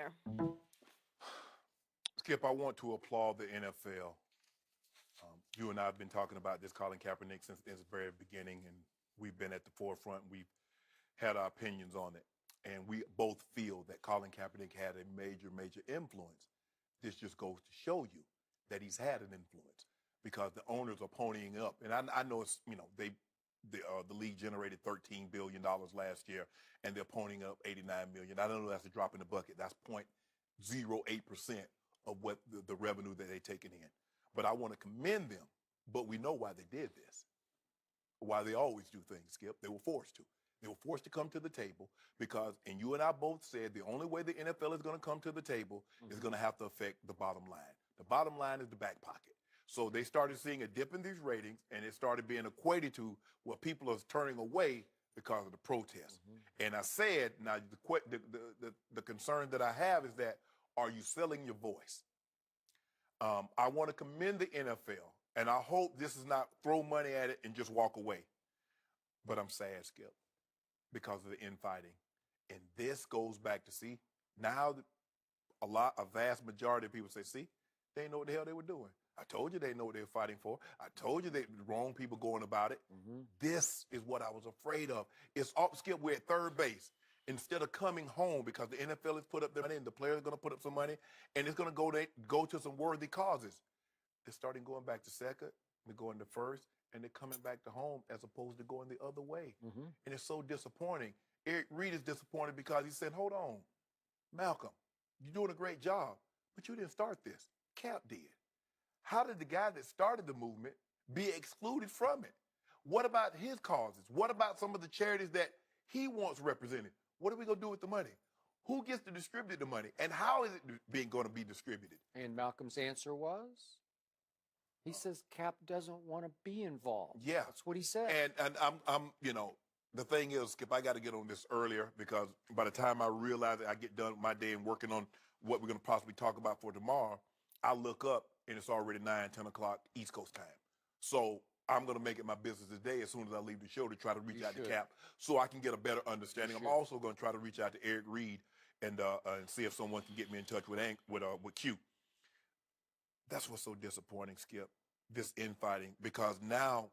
there? Skip, I want to applaud the NFL. You and I have been talking about this Colin Kaepernick since the very beginning, and we've been at the forefront. We've had our opinions on it, and we both feel that Colin Kaepernick had a major influence. This just goes to show you that he's had an influence because the owners are ponying up, and I know it's the league generated $13 billion last year, and they're ponying up $89 million. I don't know that's a drop in the bucket. That's 0.08% of what the revenue that they're taking in. But I want to commend them. But we know why they did this. Why they always do things, Skip. They were forced to. They were forced to come to the table because, and you and I both said, the only way the NFL is going to come to the table is going to have to affect the bottom line. The bottom line is the back pocket. So they started seeing a dip in these ratings, and it started being equated to what people are turning away because of the protests. And I said, now the concern that I have is that, are you selling your voice? I want to commend the NFL, and I hope this is not throw money at it and just walk away. But I'm sad, Skip, because of the infighting. And this goes back to, see, now a vast majority of people say, see, they didn't know what the hell they were doing. I told you they didn't know what they were fighting for. I told you the wrong people going about it. This is what I was afraid of. It's up, Skip, we're at third base. Instead of coming home, because the NFL has put up their money and the players are going to put up some money, and it's going to go to some worthy causes. They're starting going back to second, they're going to first, and they're coming back to home as opposed to going the other way. And it's so disappointing. Eric Reid is disappointed because he said, hold on, Malcolm, you're doing a great job, but you didn't start this. Cap did. How did the guy that started the movement be excluded from it? What about his causes? What about some of the charities that he wants represented? What are we going to do with the money? Who gets to distribute the money? And how is it going to be distributed? And Malcolm's answer was, he says Cap doesn't want to be involved. Yeah. That's what he said. And I'm the thing is, Skip, I got to get on this earlier because by the time I realize that I get done with my day and working on what we're going to possibly talk about for tomorrow, I look up and it's already 9, 10 o'clock East Coast time. So I'm going to make it my business today as soon as I leave the show to try to reach out to Cap so I can get a better understanding. I'm also going to try to reach out to Eric Reid and see if someone can get me in touch with Q. That's what's so disappointing, Skip, this infighting, because now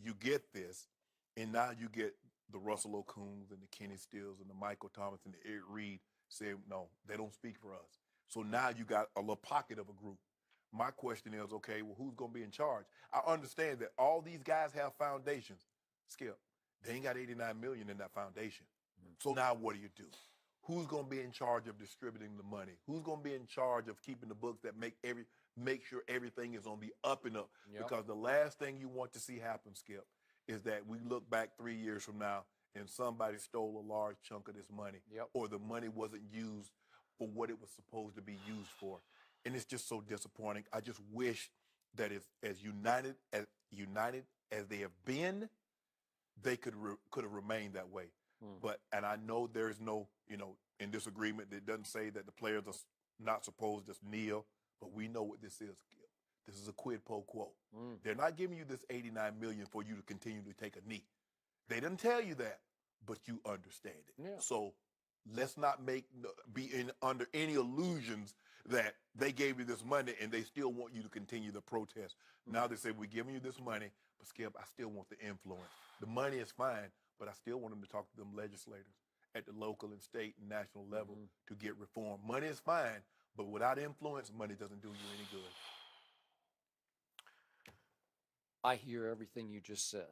you get this, and now you get the Russell O'Coons and the Kenny Stills and the Michael Thomas and the Eric Reid saying, no, they don't speak for us. So now you got a little pocket of a group. My question is, okay, well, who's going to be in charge? I understand that all these guys have foundations. Skip, they ain't got $89 million in that foundation. So now what do? Who's going to be in charge of distributing the money? Who's going to be in charge of keeping the books that make sure everything is on the up and up? Because the last thing you want to see happen, Skip, is that we look back 3 years from now and somebody stole a large chunk of this money, or the money wasn't used for what it was supposed to be used for. And it's just so disappointing. I just wish that as united as they have been, they could have remained that way. And I know there's no, in this agreement, it doesn't say that the players are not supposed to kneel, but we know what this is. This is a quid pro quo. They're not giving you this $89 million for you to continue to take a knee. They didn't tell you that, but you understand it. So let's not be under any illusions that they gave you this money and they still want you to continue the protest. Now they say, we're giving you this money, but Skip, I still want the influence. The money is fine, but I still want them to talk to them legislators at the local and state and national level to get reform. Money is fine, but without influence, money doesn't do you any good. I hear everything you just said.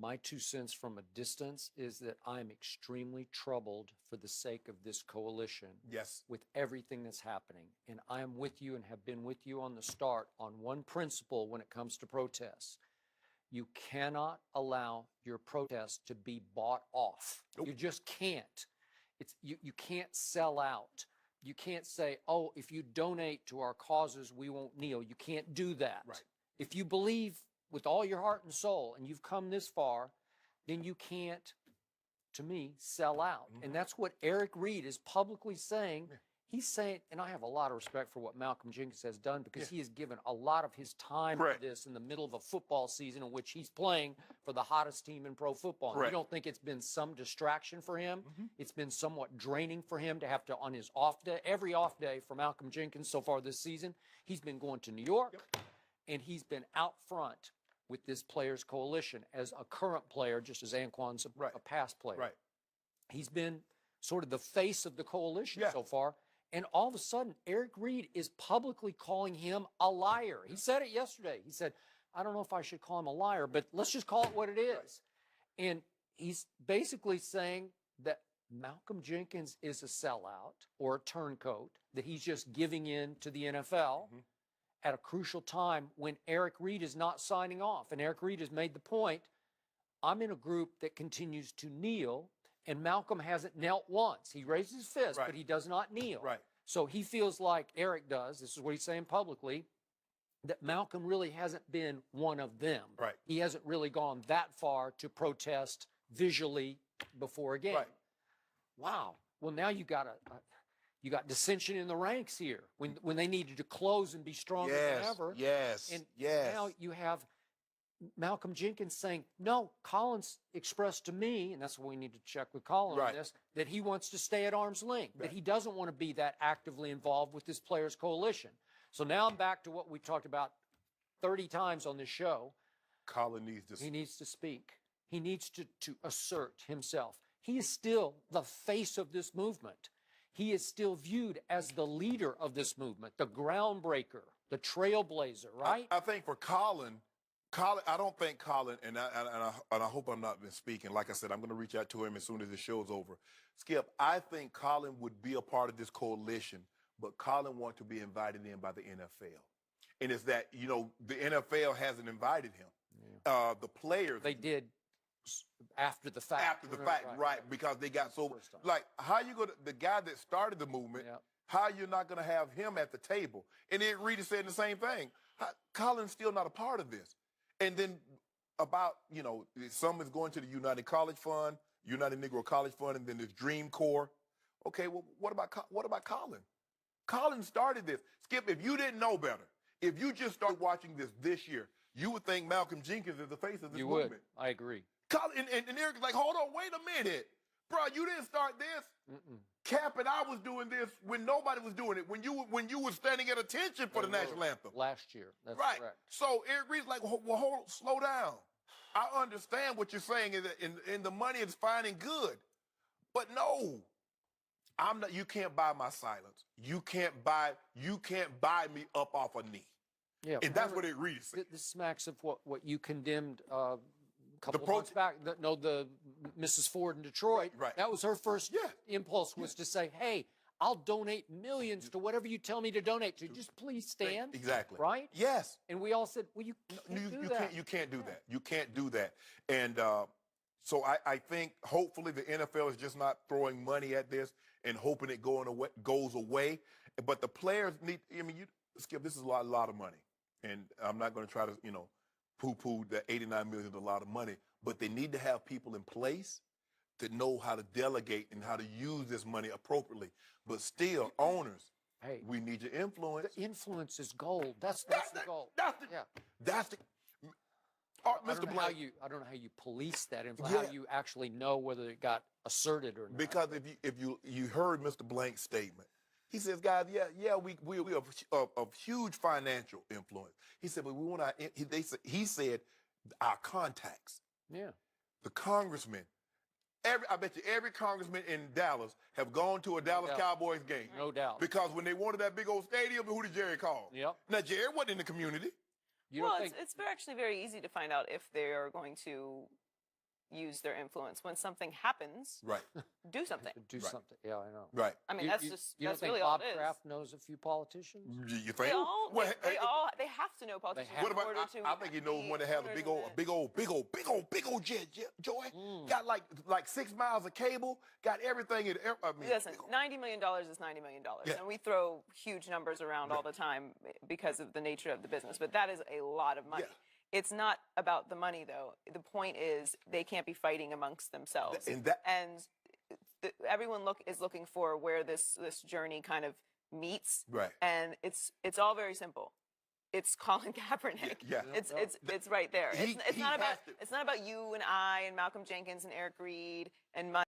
My 2 cents from a distance is that I'm extremely troubled for the sake of this coalition. Yes. With everything that's happening. And I am with you and have been with you on the start on one principle when it comes to protests. You cannot allow your protest to be bought off. You just can't. You can't sell out. You can't say, oh, if you donate to our causes, we won't kneel. You can't do that. Right. If you believe with all your heart and soul and you've come this far, then you can't, to me, sell out. And that's what Eric Reid is publicly saying. he's saying, and I have a lot of respect for what Malcolm Jenkins has done because Yeah. he has given a lot of his time Correct. to this in the middle of a football season in which he's playing for the hottest team in pro football. And you Correct. don't think it's been some distraction for him? Mhm. It's been somewhat draining for him to have to, on his off day, every off day for Malcolm Jenkins so far this season, he's been going to New York and he's been out front with this players coalition as a current player, just as Anquan's Right. a past player. Right. He's been sort of the face of the coalition Yeah. so far. And all of a sudden, Eric Reed is publicly calling him a liar. He said it yesterday. He said, I don't know if I should call him a liar, but let's just call it what it is. And he's basically saying that Malcolm Jenkins is a sellout or a turncoat, that he's just giving in to the NFL Mhm. at a crucial time when Eric Reed is not signing off. And Eric Reed has made the point, I'm in a group that continues to kneel, and Malcolm hasn't knelt once. He raises his fist, Right. but he does not kneel. Right. So he feels like Eric does, this is what he's saying publicly, that Malcolm really hasn't been one of them. Right. He hasn't really gone that far to protest visually before a game. Right. Wow. Well, now you got you got dissension in the ranks here when they needed to close and be stronger than ever. Yes. And yes. now you have Malcolm Jenkins saying, no, Collins expressed to me, and that's what we need to check with Colin Right. on this, that he wants to stay at arm's length, Right. that he doesn't want to be that actively involved with this players coalition. So now I'm back to what we talked about 30 times on this show. Colin needs to. He needs to speak. He needs to assert himself. He is still the face of this movement. He is still viewed as the leader of this movement, the groundbreaker, the trailblazer, right? I think for Colin, I don't think Colin, and I hope I'm not misspeaking. Like I said, I'm going to reach out to him as soon as the show's over. Skip, I think Colin would be a part of this coalition, but Colin wants to be invited in by the NFL. And it's that, the NFL hasn't invited him. The players. They did after the fact. After the fact, right, because they got so, First time. like, how you going to, the guy that started the movement, Yeah. how you're not going to have him at the table? And then Reed is saying the same thing. Colin's still not a part of this. And then about, some is going to the United College Fund, United Negro College Fund, and then there's Dream Corps. Okay, well, what about Colin? Colin started this. Skip, if you didn't know better, if you just started watching this year, you would think Malcolm Jenkins is the face of this You movement. would. I agree. Colin, and Eric's like, hold on, wait a minute. Bro, you didn't start this. Mm-mm. Cap and I was doing this when nobody was doing it, when you were standing at attention for the They were national anthem. Last year. That's Right. correct. So Eric Reed's like, well, slow down. I understand what you're saying, and the money is fine and good. But no, I'm not. You can't buy my silence. You can't buy me up off a knee. Yeah. And that's what Eric Reed is saying. This smacks of what you condemned a couple of pro- months back. The Mrs. Ford in Detroit. Right. That was her first Yeah. impulse was to say, hey, I'll donate millions to whatever you tell me to donate to. Just please stand. Exactly. Right? Yes. And we all said, well, you can't do that. You can't do that. You can't do that. And so I think hopefully the NFL is just not throwing money at this and hoping it goes away. But the players need. I mean, Skip, this is a lot of money, and I'm not going to try to poo-poo that $89 million is a lot of money. But they need to have people in place to know how to delegate and how to use this money appropriately. But still, owners, Hey, we need your influence. the influence is gold. That's the goal. That's the. Yeah. That's the. I Mr. don't know how Blank. I don't know how you police that influence, how Yeah. you actually know whether it got asserted or not. Because if you heard Mr. Blank's statement, he says, guys, we are of huge financial influence. He said, but we want he said our contacts, Yeah. the congressmen. I bet you every congressman in Dallas have gone to a Dallas doubt. Cowboys game. No doubt. Because when they wanted that big old stadium, who did Jerry call? Yep. Now Jerry wasn't in the community. You Well, don't think it's actually very easy to find out if they are going to use their influence. When something happens, Right. do something. do Right. something? Yeah, I know. Right. I mean, You- that's you- just you don't that's think really all Bob it is. Kraft knows a few politicians? You think? They all Well, they have to know politicians. have What in about? order to I think he knows be when to have a owners big of old, it. big old jet, Joy. Mm. Got like 6 miles of cable. Got everything in. I mean, Listen, $90 million is $90 million, Yeah. and we throw huge numbers around all the time because of the nature of the business. But that is a lot of money. Yeah. It's not about the money, though. The point is they can't be fighting amongst themselves. And that- and everyone is looking for where this journey kind of meets, Right. and it's all very simple. It's Colin Kaepernick. Yeah. It's right there. He It's not about has to- it's not about you and I and Malcolm Jenkins and Eric Reed and